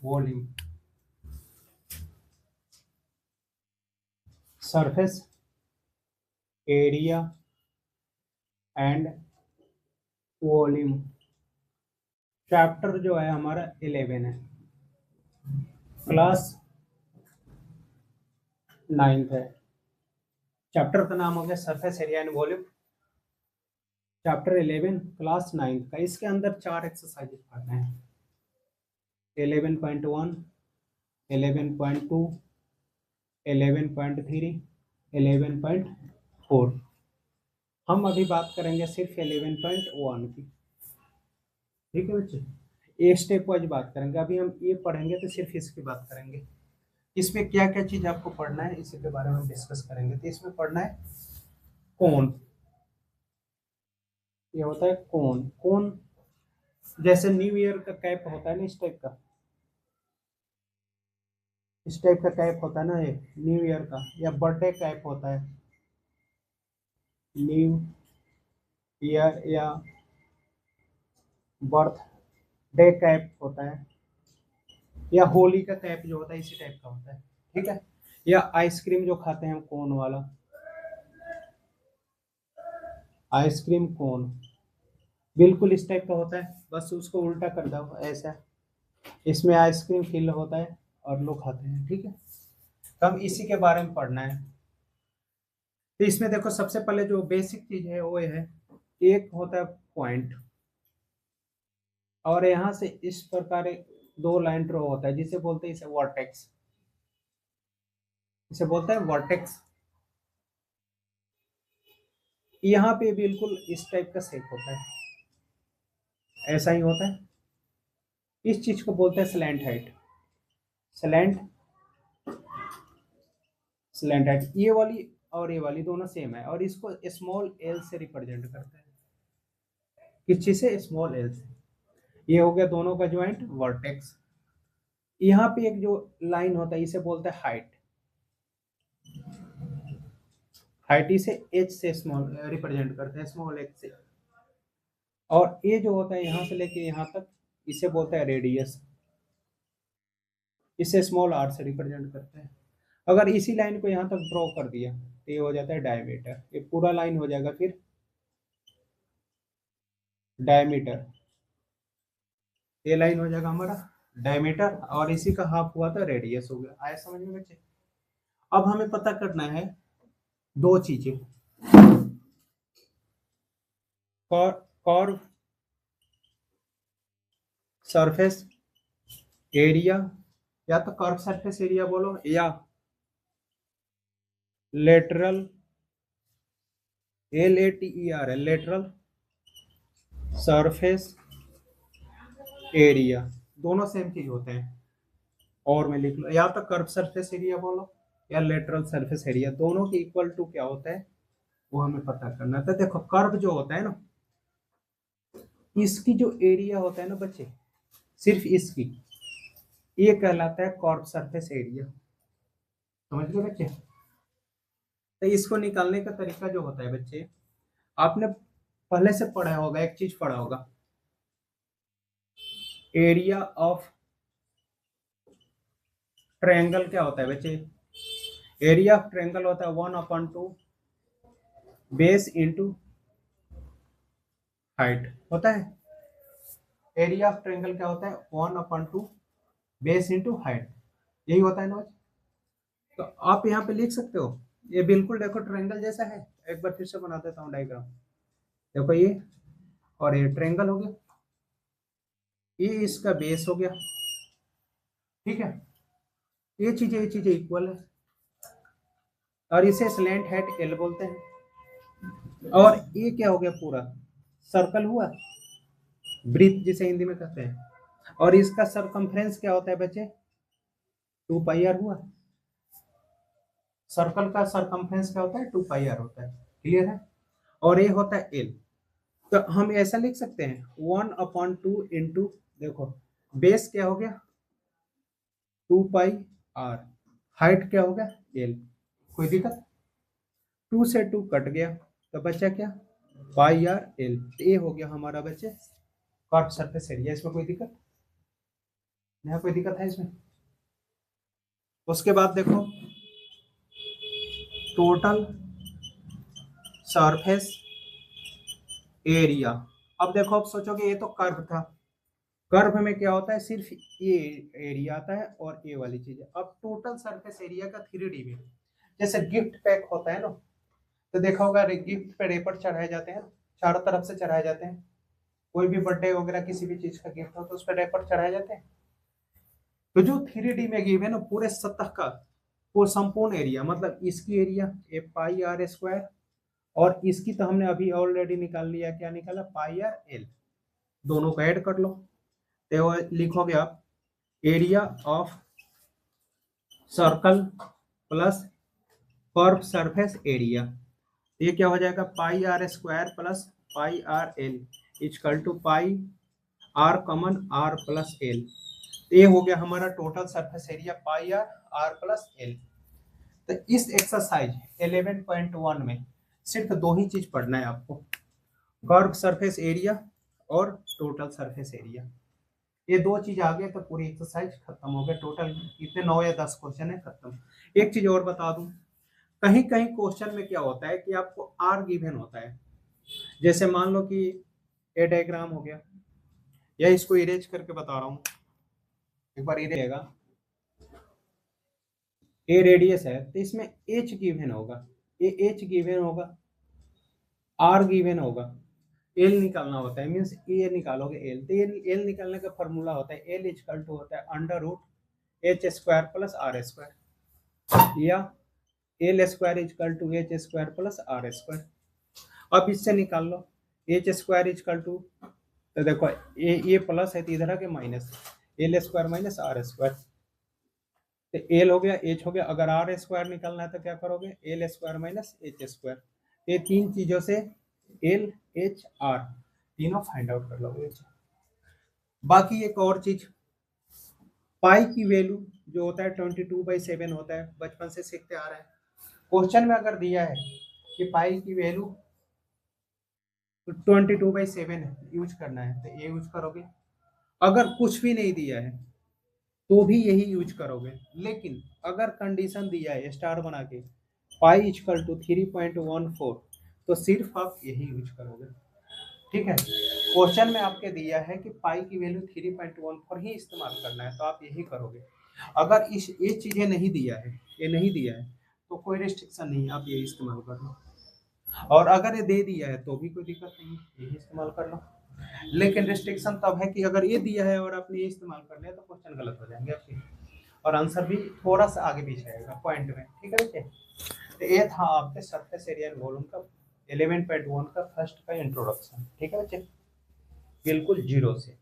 Volume, surface area and volume. Chapter जो है हमारा 11 है, क्लास 9th है। चैप्टर का नाम हो गया surface area and volume, chapter 11 class 9th का। इसके अंदर 4 एक्सरसाइजेस पढ़ने हैं, 11.1, 11.2, 11.3, 11.4। हम अभी बात करेंगे सिर्फ 11.1 की, ठीक है बच्चे। एक स्टेप वाइज बात करेंगे। अभी हम ये पढ़ेंगे तो सिर्फ इसकी बात करेंगे। इसमें क्या क्या चीज आपको पढ़ना है इसी के बारे में डिस्कस करेंगे। तो इसमें पढ़ना है कोन, ये होता है कोन। कोन जैसे न्यू ईयर का कैप होता है ना, इस टाइप का, इस टाइप का कैप होता है ना ये न्यू ईयर का, या बर्थडे कैप होता है न्यू ईयर, या बर्थ डे कैप होता है, या होली का कैप जो होता है इसी टाइप का होता है, ठीक है। या आइसक्रीम जो खाते हैं हम कोन वाला, आइसक्रीम कोन बिल्कुल इस टाइप का होता है, बस उसको उल्टा कर दो ऐसा, इसमें आइसक्रीम फिल होता है और लोग खाते हैं, ठीक है। तो हम इसी के बारे में पढ़ना है। तो इसमें देखो सबसे पहले जो बेसिक चीज है वो है, एक होता है पॉइंट, और यहाँ से इस प्रकार एक 2 लाइन ड्रॉ होता है जिसे बोलते हैं इसे वर्टेक्स, इसे बोलते हैं वर्टेक्स। यहाँ पे बिल्कुल इस टाइप का शेप होता है, ऐसा ही होता है। इस चीज को बोलते हैं slant height, slant slant height. ये वाली और ये वाली दोनों सेम है, और इसको स्मॉल एल से रिप्रेजेंट करते हैं। किस चीज से? स्मॉल एल से। ये हो गया दोनों का ज्वाइंट वर्टेक्स। यहाँ पे एक जो लाइन होता है इसे बोलते हैं हाइट, हाइट इसे एच से स्मॉल रिप्रेजेंट करते हैं, स्मॉल एच से। और ये जो होता है यहाँ से लेके यहाँ तक इसे बोलते हैं रेडियस, इसे स्मॉल आर से रिप्रेजेंट करते हैं। अगर इसी लाइन को यहाँ तक ड्रॉ कर दिया तो ये हो जाता है डायमीटर, ये पूरा लाइन हो जाएगा फिर डायमीटर, ये लाइन हो जाएगा हमारा डायमीटर, और इसी का हाफ हुआ था रेडियस हो गया। आया समझ में बच्चे? अब हमें पता करना है 2 चीजें, कर्व सरफेस एरिया, या तो कर्व सरफेस एरिया बोलो, या lateral LATER lateral surface area, दोनों सेम चीज होते हैं। और मैं लिख लो, या तो कर्व सरफेस एरिया बोलो या लेटरल सरफेस एरिया, दोनों की इक्वल टू क्या होता है वो हमें पता करना है। तो देखो कर्व जो होता है ना, इसकी जो एरिया होता है ना बच्चे, सिर्फ इसकी, ये कहलाता है कर्व सरफेस एरिया। समझ गए बच्चे? तो इसको निकालने का तरीका जो होता है बच्चे, आपने पहले से पढ़ा होगा, एक चीज पढ़ा होगा, एरिया ऑफ ट्रायंगल क्या होता है बच्चे? एरिया ऑफ ट्रायंगल होता है 1/2 बेस इंटू हाइट होता है। एरिया ऑफ ट्रायंगल क्या होता है? 1/2 बेस इंटू हाइट, यही होता है ना बच्चे? तो आप यहाँ पे लिख सकते हो, ये बिल्कुल देखो ट्रायंगल जैसा है। एक बार फिर से बना देता हूँ डायग्राम। देखो ये, और ये ट्रायंगल हो गया, ये इसका बेस हो गया, ठीक है। ये चीजें इक्वल है, और इसे स्लैंट हाइट एल बोलते हैं। और ये क्या हो गया? पूरा सर्कल हुआ, ब्रीथ जिसे हिंदी में कहते हैं। और इसका सरकमफ्रेंस क्या होता है बच्चे? 2πr हुआ। सर्कल का सरकमफ्रेंस क्या होता है? 2πr होता है। क्लियर है? और ये होता है एल। तो हम ऐसा लिख सकते हैं 1/2 इंटू, देखो बेस क्या हो गया? 2πr, हाइट क्या हो गया? एल। कोई दिक्कत? 2 से 2 कट गया तो बचा क्या? πr/l। ये हो गया हमारा बच्चे कर्व सरफेस एरिया। इसमें कोई दिक्कत? यहाँ कोई दिक्कत है इसमें? उसके बाद देखो टोटल सरफेस एरिया। अब देखो, अब सोचोगे ये तो कर्व था, कर्व में क्या होता है, सिर्फ ये एरिया आता है और ये वाली चीज है। अब टोटल सरफेस एरिया का 3D में, जैसे गिफ्ट पैक होता है ना, तो देखा होगा गिफ्ट पे रेपर चढ़ाए जाते हैं, चारों तरफ से चढ़ाए जाते हैं। कोई भी बर्थडे वगैरह किसी भी चीज का गिफ्ट हो तो उस पर रेपर चढ़ाए जाते हैं। तो जो 3D में गिव है ना, पूरे सतह का वो संपूर्ण एरिया, मतलब इसकी area a pi r square, और इसकी तो हमने अभी ऑलरेडी निकाल लिया, क्या निकाला, पाई आर एल। दोनों को ऐड कर लो तो लिखोगे आप area of circle plus curve surface area. ये क्या हो जाएगा, pi r square plus pi r l equal to pi r common r plus l. ये हो गया हमारा total surface area pi r r plus l. तो इस एक्सरसाइज 11.1 में सिर्फ दो ही चीज पढ़ना है आपको, कर्व सरफेस एरिया और टोटल सरफेस एरिया। ये दो चीज आ गए तो पूरी एक्सरसाइज खत्म हो गया। टोटल कितने 9 या 10 क्वेश्चन है, खत्म। एक चीज और बता दूं, कहीं कहीं क्वेश्चन में क्या होता है कि आपको आर गिवन होता है, जैसे मान लो कि ए डायग्राम हो गया, या इसको इरेज करके बता रहा हूँ, एक बार इरेज रहेगा, ए रेडियस है तो इसमें एच गिवन होगा, ये एच गिवन होगा, आर गिवन होगा, एल निकालना होता है, मीन्स ए निकालोगे एल, तो एल निकालने का फॉर्मूला होता है एल इक्वल टू होता है under root h square plus r square, या l square equal to h square plus r square. अब इससे निकाल लो एच स्क्वायर इक्वल टू, तो देखो ये प्लस है तो इधर आके minus, l square minus r square, तो एल हो गया एच हो गया। अगर आर स्क्वायर निकालना है तो क्या करोगे, L square minus H square. ये तीन चीजों से एल एच आर तीनों फाइंड आउट कर लोगे। बाकी एक और चीज, पाई की वैल्यू जो होता है 22/7 होता है, बचपन से सीखते आ रहे हैं। क्वेश्चन में अगर दिया है कि पाई की वैल्यू 22/7 यूज करना है तो ये यूज करोगे। अगर कुछ भी नहीं दिया है तो भी यही यूज करोगे, लेकिन अगर कंडीशन दिया है स्टार बना के पाई इक्वल टू 3.14, तो सिर्फ आप यही यूज करोगे। ठीक है, क्वेश्चन में आपके दिया है कि पाई की वैल्यू 3.14 ही इस्तेमाल करना है तो आप यही करोगे। अगर इस ये चीजें नहीं दिया है, ये नहीं दिया है, तो कोई रिस्ट्रिक्शन नहीं, आप ये इस्तेमाल कर लो। और अगर ये दे दिया है तो भी कोई दिक्कत नहीं, यही इस्तेमाल कर लो। लेकिन रिस्ट्रिक्शन तब है कि अगर ये दिया है और आपने ये इस्तेमाल कर लिया तो क्वेश्चन गलत हो जाएंगे आपके, और आंसर भी थोड़ा सा आगे पीछे आएगा पॉइंट में। ठीक है बच्चे, तो ये था आपके सरफेस एरिया एंड वॉल्यूम का 11.1 का फर्स्ट का इंट्रोडक्शन। ठीक है बच्चे, बिल्कुल जीरो से।